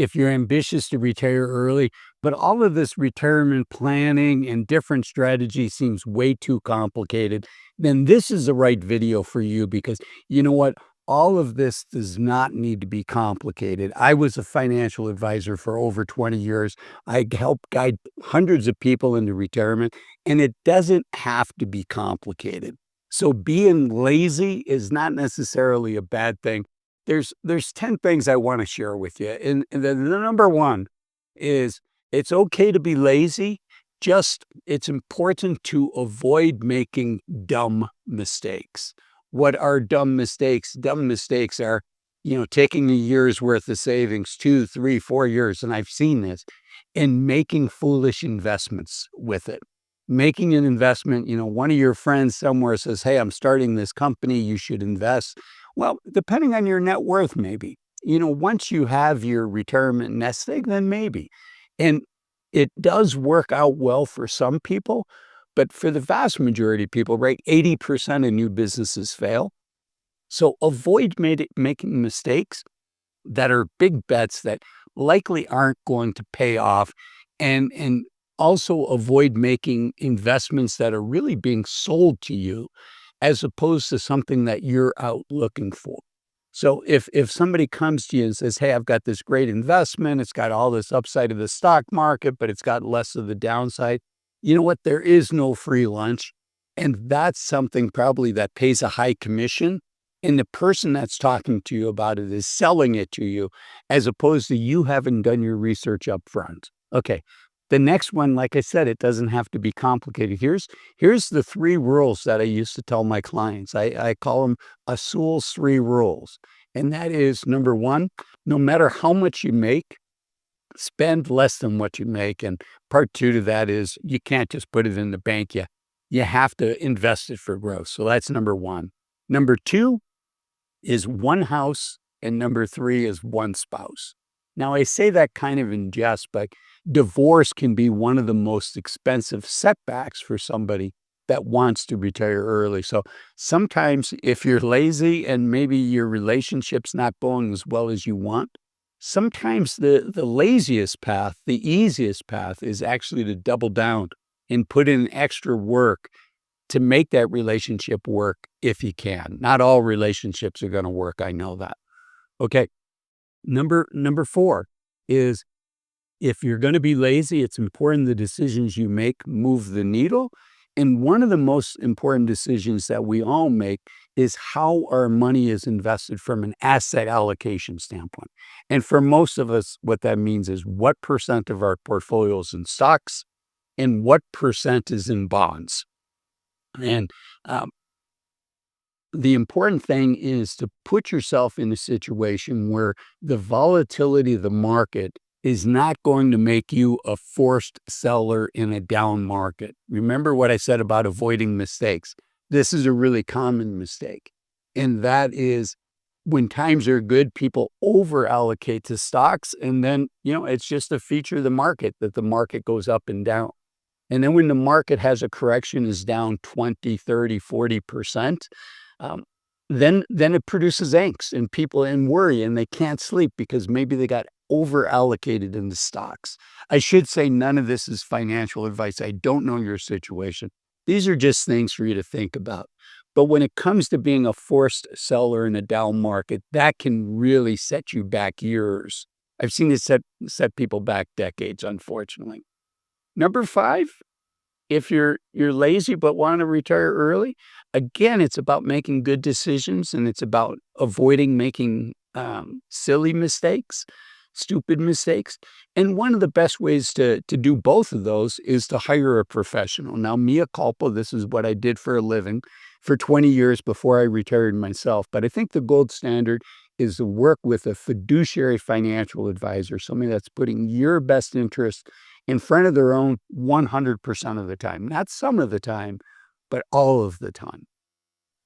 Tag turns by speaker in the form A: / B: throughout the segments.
A: if you're ambitious to retire early, but all of this retirement planning and different strategies seems way too complicated, then this is the right video for you because you know what? All of this does not need to be complicated. I was a financial advisor for over 20 years. I helped guide hundreds of people into retirement, and it doesn't have to be complicated. So being lazy is not necessarily a bad thing. There's 10 things I wanna share with you, and the number 1 is it's okay to be lazy, just it's important to avoid making dumb mistakes. What are dumb mistakes? Dumb mistakes are, taking a year's worth of savings, 2, 3, 4 years, and I've seen this, and making foolish investments with it. Making an investment, one of your friends somewhere says, "Hey, I'm starting this company, you should invest." Well, depending on your net worth, maybe. Once you have your retirement nest egg, then maybe. And it does work out well for some people, but for the vast majority of people, right, 80% of new businesses fail. So avoid making mistakes that are big bets that likely aren't going to pay off, and also avoid making investments that are really being sold to you as opposed to something that you're out looking for. So if somebody comes to you and says, "Hey, I've got this great investment, it's got all this upside of the stock market, but it's got less of the downside," you know what? There is no free lunch, and that's something probably that pays a high commission, and the person that's talking to you about it is selling it to you as opposed to you having done your research up front. Okay. The next one, like I said, it doesn't have to be complicated. Here's the 3 rules that I used to tell my clients. I call them Azul's 3 rules. And that is number 1, no matter how much you make, spend less than what you make. And part 2 to that is you can't just put it in the bank. You have to invest it for growth. So that's number 1. Number 2 is 1 house, and number 3 is 1 spouse. Now, I say that kind of in jest, but divorce can be one of the most expensive setbacks for somebody that wants to retire early. So sometimes if you're lazy and maybe your relationship's not going as well as you want, sometimes the laziest path, the easiest path is actually to double down and put in extra work to make that relationship work if you can. Not all relationships are going to work. I know that. Okay. Number 4 is if you're going to be lazy, it's important the decisions you make move the needle. And one of the most important decisions that we all make is how our money is invested from an asset allocation standpoint. And for most of us, what that means is what percent of our portfolio is in stocks and what percent is in bonds. And um, the important thing is to put yourself in a situation where the volatility of the market is not going to make you a forced seller in a down market. Remember what I said about avoiding mistakes. This is a really common mistake. And that is when times are good, people over allocate to stocks. And then, it's just a feature of the market that the market goes up and down. And then when the market has a correction is down 20, 30, 40%, um, then it produces angst and people and worry and they can't sleep because maybe they got over allocated in the stocks. I should say none of this is financial advice. I don't know your situation. These are just things for you to think about. But when it comes to being a forced seller in a down market, that can really set you back years. I've seen it set people back decades, unfortunately. Number 5, if you're lazy but want to retire early, again, it's about making good decisions and it's about avoiding making silly mistakes, stupid mistakes. And one of the best ways to do both of those is to hire a professional. Now, mea culpa, this is what I did for a living for 20 years before I retired myself. But I think the gold standard is to work with a fiduciary financial advisor, somebody that's putting your best interest in front of their own 100% of the time, not some of the time, but all of the time.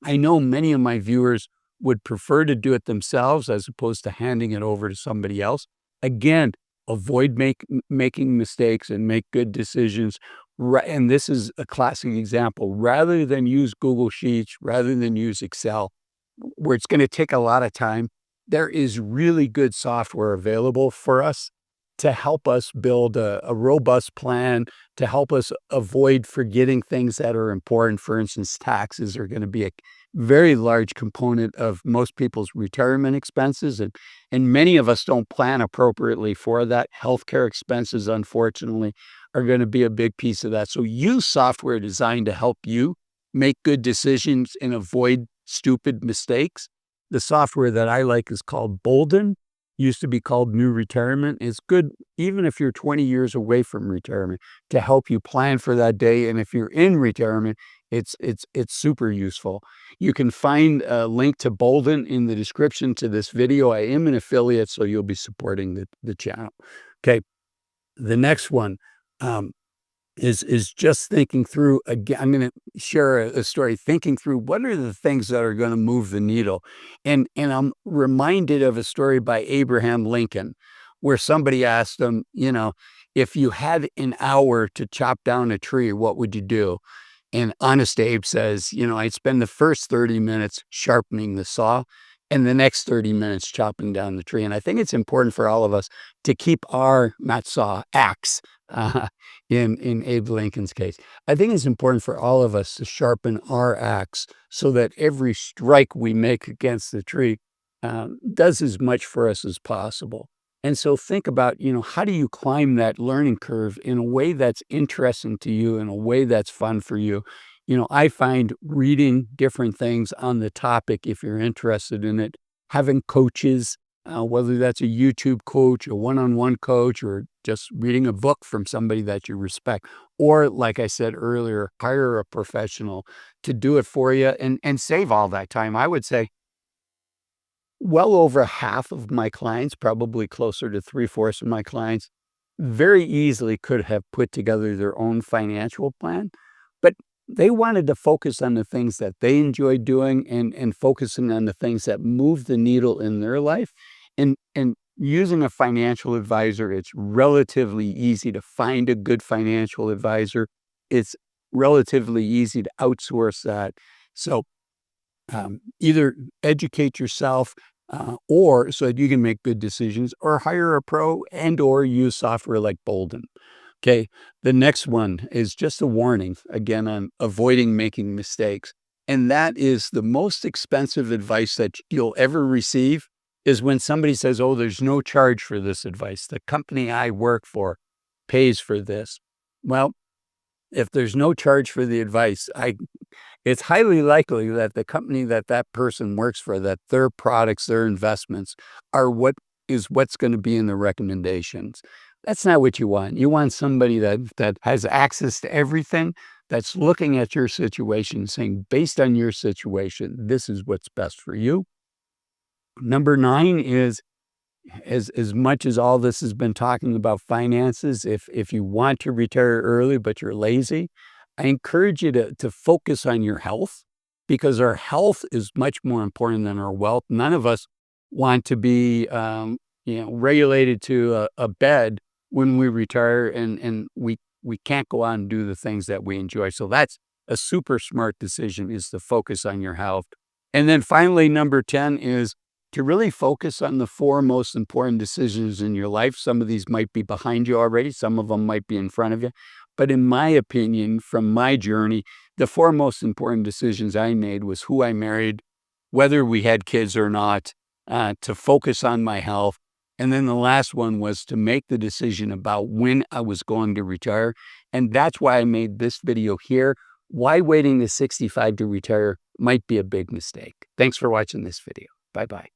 A: I know many of my viewers would prefer to do it themselves as opposed to handing it over to somebody else. Again, avoid making mistakes and make good decisions. And this is a classic example. Rather than use Google Sheets, rather than use Excel, where it's going to take a lot of time, there is really good software available for us to help us build a robust plan, to help us avoid forgetting things that are important. For instance, taxes are going to be a very large component of most people's retirement expenses, and many of us don't plan appropriately for that. Healthcare expenses, unfortunately, are going to be a big piece of that. So use software designed to help you make good decisions and avoid stupid mistakes. The software that I like is called Bolden, used to be called New Retirement. It's good even if you're 20 years away from retirement to help you plan for that day. And if you're in retirement, it's super useful. You can find a link to Bolden in the description to this video. I am an affiliate, so you'll be supporting the channel. Okay, the next one. Is just thinking through again. I'm going to share a story. Thinking through what are the things that are going to move the needle, and I'm reminded of a story by Abraham Lincoln, where somebody asked him, if you had an hour to chop down a tree, what would you do? And Honest Abe says, I'd spend the first 30 minutes sharpening the saw and the next 30 minutes chopping down the tree. And I think it's important for all of us to keep our, not saw, axe, uh, in Abe Lincoln's case. I think it's important for all of us to sharpen our axe so that every strike we make against the tree does as much for us as possible. And so think about, how do you climb that learning curve in a way that's interesting to you, in a way that's fun for you? I find reading different things on the topic, if you're interested in it, having coaches, whether that's a YouTube coach, a one-on-one coach, or just reading a book from somebody that you respect, or like I said earlier, hire a professional to do it for you and save all that time. I would say well over half of my clients, probably closer to three-fourths of my clients, very easily could have put together their own financial plan, but they wanted to focus on the things that they enjoyed doing and focusing on the things that move the needle in their life. And using a financial advisor, it's relatively easy to find a good financial advisor. It's relatively easy to outsource that. So either educate yourself or so that you can make good decisions, or hire a pro and or use software like Bolden. Okay, the next one is just a warning, again, on avoiding making mistakes. And that is the most expensive advice that you'll ever receive is when somebody says, oh, there's no charge for this advice. The company I work for pays for this. Well, if there's no charge for the advice, it's highly likely that the company that that person works for, that their products, their investments are what's going to be in the recommendations. That's not what you want. You want somebody that has access to everything, that's looking at your situation, saying, based on your situation, this is what's best for you. Number 9 is, as much as all this has been talking about finances, if you want to retire early but you're lazy, I encourage you to focus on your health, because our health is much more important than our wealth. None of us want to be regulated to a bed when we retire, and we can't go on and do the things that we enjoy. So that's a super smart decision, is to focus on your health. And then finally, number 10 is to really focus on the 4 most important decisions in your life. Some of these might be behind you already. Some of them might be in front of you. But in my opinion, from my journey, the 4 most important decisions I made was who I married, whether we had kids or not, to focus on my health. And then the last one was to make the decision about when I was going to retire. And that's why I made this video here. Why waiting to 65 to retire might be a big mistake. Thanks for watching this video. Bye-bye.